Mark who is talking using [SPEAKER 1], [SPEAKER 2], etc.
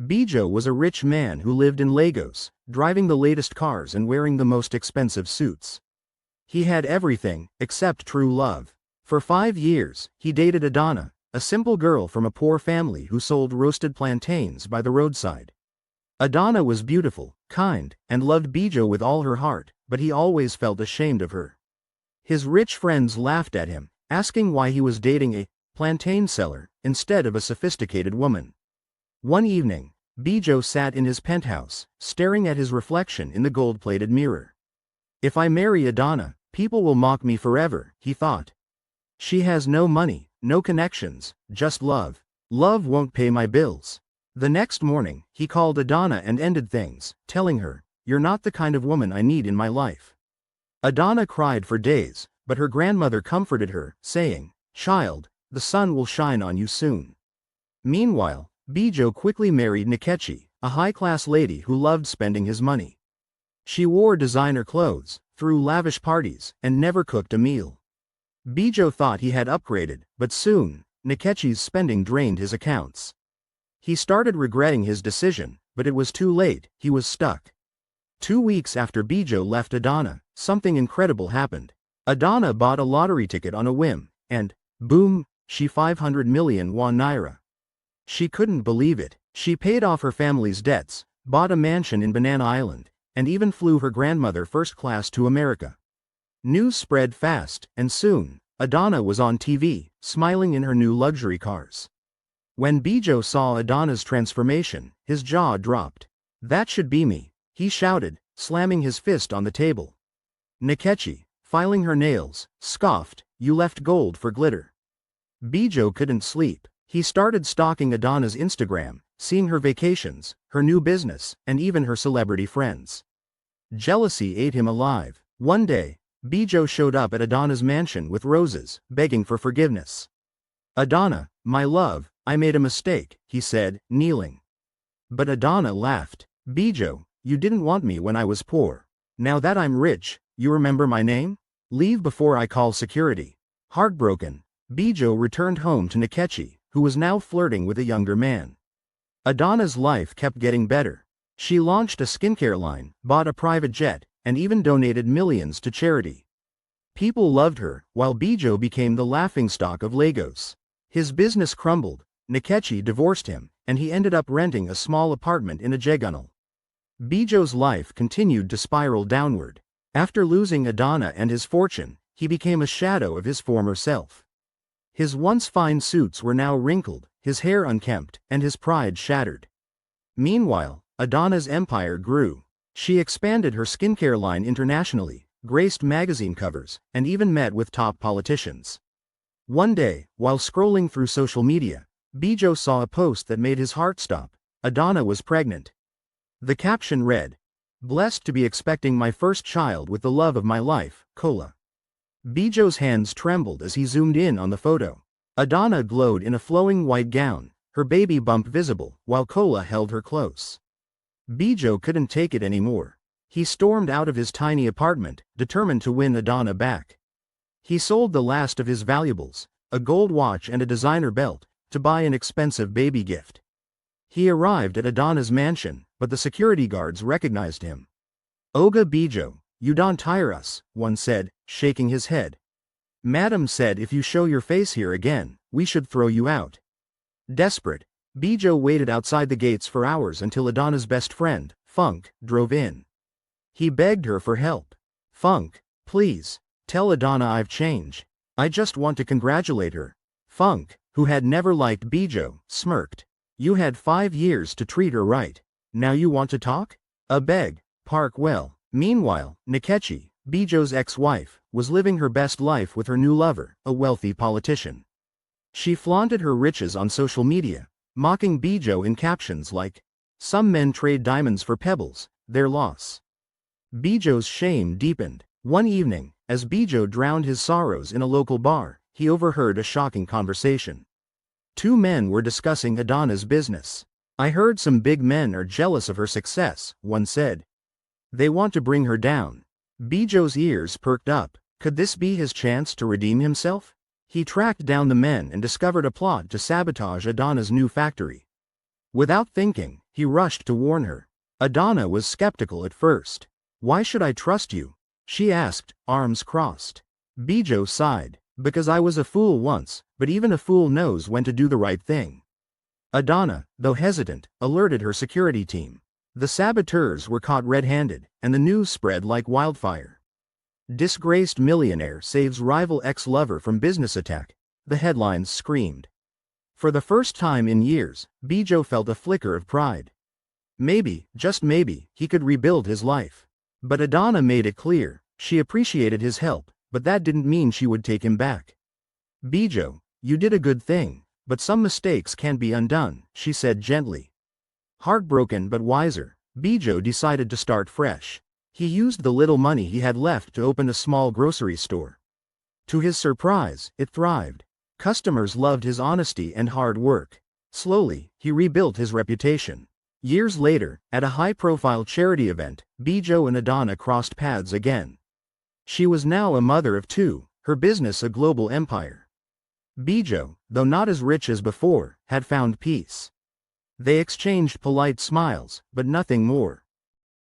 [SPEAKER 1] Bijo was a rich man who lived in Lagos, driving the latest cars and wearing the most expensive suits. He had everything, except true love. For 5 years, he dated Adana, a simple girl from a poor family who sold roasted plantains by the roadside. Adana was beautiful, kind, and loved Bijo with all her heart, but he always felt ashamed of her. His rich friends laughed at him, asking why he was dating a plantain seller instead of a sophisticated woman. One evening, Bijo sat in his penthouse, staring at his reflection in the gold-plated mirror. If I marry Adana, people will mock me forever, he thought. She has no money, no connections, just love. Love won't pay my bills. The next morning, he called Adana and ended things, telling her, "You're not the kind of woman I need in my life." Adana cried for days, but her grandmother comforted her, saying, "Child, the sun will shine on you soon." Meanwhile, Bijo quickly married Nkechi, a high-class lady who loved spending his money. She wore designer clothes, threw lavish parties, and never cooked a meal. Bijo thought he had upgraded, but soon, Nkechi's spending drained his accounts. He started regretting his decision, but it was too late, he was stuck. 2 weeks after Bijo left Adana, something incredible happened. Adana bought a lottery ticket on a whim, and, boom, she 500 million won naira. She couldn't believe it. She paid off her family's debts, bought a mansion in Banana Island, and even flew her grandmother first class to America. News spread fast, and soon, Adana was on TV, smiling in her new luxury cars. When Bijo saw Adana's transformation, his jaw dropped. "That should be me," he shouted, slamming his fist on the table. Nkechi, filing her nails, scoffed, "You left gold for glitter." Bijo couldn't sleep. He started stalking Adana's Instagram, seeing her vacations, her new business, and even her celebrity friends. Jealousy ate him alive. One day, Bijo showed up at Adana's mansion with roses, begging for forgiveness. "Adana, my love, I made a mistake," he said, kneeling. But Adana laughed. "Bijo, you didn't want me when I was poor. Now that I'm rich, you remember my name? Leave before I call security." Heartbroken, Bijo returned home to Nkechi, who was now flirting with a younger man. Adana's life kept getting better. She launched a skincare line, bought a private jet, and even donated millions to charity. People loved her, while Bijo became the laughingstock of Lagos. His business crumbled, Nkechi divorced him, and he ended up renting a small apartment in a jegunnal. Bijo's life continued to spiral downward. After losing Adana and his fortune, he became a shadow of his former self. His once fine suits were now wrinkled, his hair unkempt, and his pride shattered. Meanwhile, Adana's empire grew. She expanded her skincare line internationally, graced magazine covers, and even met with top politicians. One day, while scrolling through social media, Bijo saw a post that made his heart stop. Adana was pregnant. The caption read, "Blessed to be expecting my first child with the love of my life, Kola." Bijo's hands trembled as he zoomed in on the photo. Adana glowed in a flowing white gown, her baby bump visible, while Kola held her close. Bijo couldn't take it anymore. He stormed out of his tiny apartment, determined to win Adana back. He sold the last of his valuables, a gold watch and a designer belt, to buy an expensive baby gift. He arrived at Adana's mansion, but the security guards recognized him. "Oga Bijo, you don't tire us," one said, shaking his head. "Madam said if you show your face here again, we should throw you out." Desperate, Bijo waited outside the gates for hours until Adana's best friend, Funk, drove in. He begged her for help. "Funk, please, tell Adana I've changed. I just want to congratulate her." Funk, who had never liked Bijo, smirked. "You had 5 years to treat her right. Now you want to talk? Beg, park well." Meanwhile, Nkechi, Bijo's ex-wife, was living her best life with her new lover, a wealthy politician. She flaunted her riches on social media, mocking Bijo in captions like, "Some men trade diamonds for pebbles, their loss." Bijo's shame deepened. One evening, as Bijo drowned his sorrows in a local bar, he overheard a shocking conversation. Two men were discussing Adana's business. "I heard some big men are jealous of her success," one said. "They want to bring her down." Bijo's ears perked up. Could this be his chance to redeem himself? He tracked down the men and discovered a plot to sabotage Adana's new factory. Without thinking, he rushed to warn her. Adana was skeptical at first. "Why should I trust you?" she asked, arms crossed. Bijo sighed. "Because I was a fool once, but even a fool knows when to do the right thing." Adana, though hesitant, alerted her security team. The saboteurs were caught red-handed, and the news spread like wildfire. "Disgraced millionaire saves rival ex-lover from business attack," the headlines screamed. For the first time in years, Bijo felt a flicker of pride. Maybe, just maybe, he could rebuild his life. But Adana made it clear, she appreciated his help, but that didn't mean she would take him back. "Bijo, you did a good thing, but some mistakes can't be undone," she said gently. Heartbroken but wiser, Bijo decided to start fresh. He used the little money he had left to open a small grocery store. To his surprise, it thrived. Customers loved his honesty and hard work. Slowly, he rebuilt his reputation. Years later, at a high-profile charity event, Bijo and Adana crossed paths again. She was now a mother of two, her business a global empire. Bijo, though not as rich as before, had found peace. They exchanged polite smiles, but nothing more.